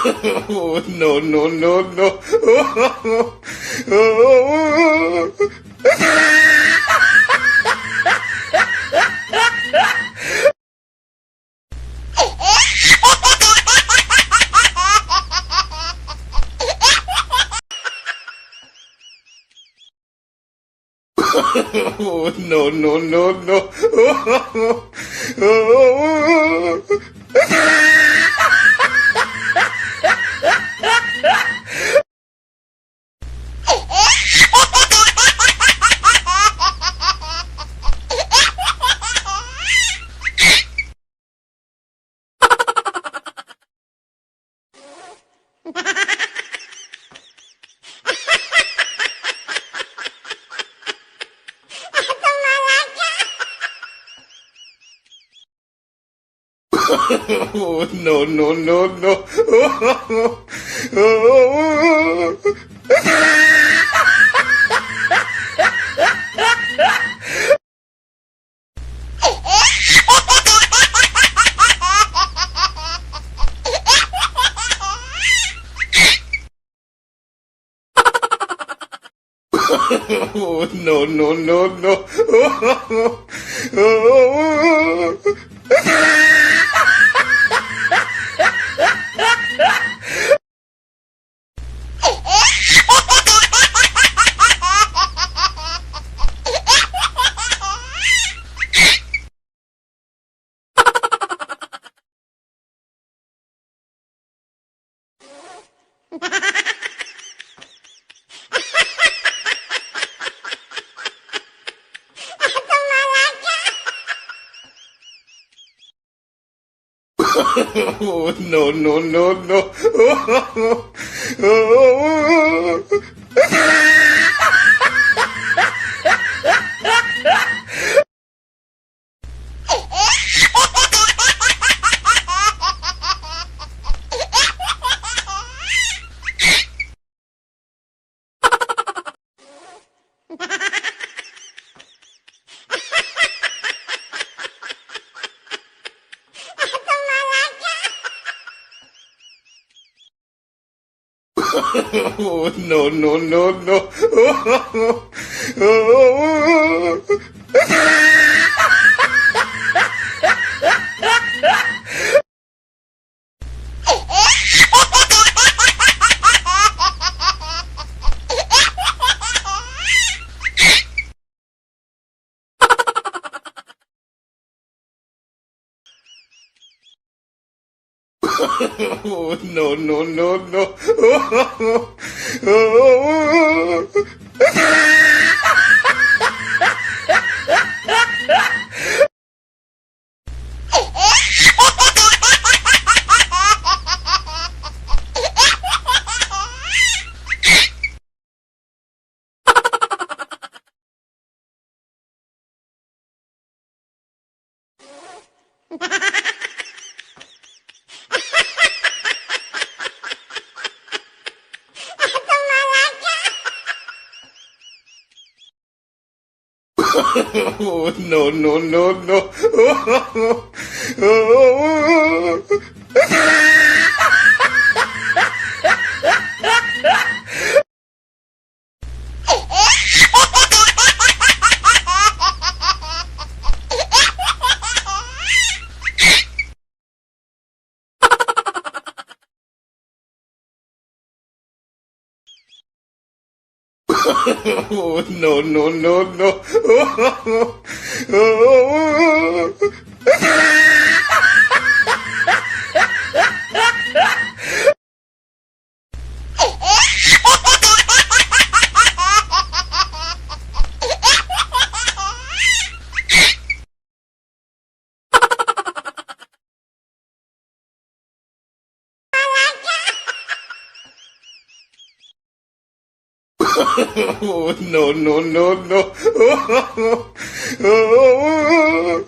Oh, no, no, no, no. Oh, oh, no, no, no, no. Oh, oh, no, no, no, no. Oh, oh, no, no, no, no. Oh, oh, no, no, no, no. Oh, oh, no, no, no, no. Oh, oh, no, no, no, no. Oh, oh, no, no, no, no. Oh, oh, no, no, no, no. Oh, oh, no, no, no, no. Oh,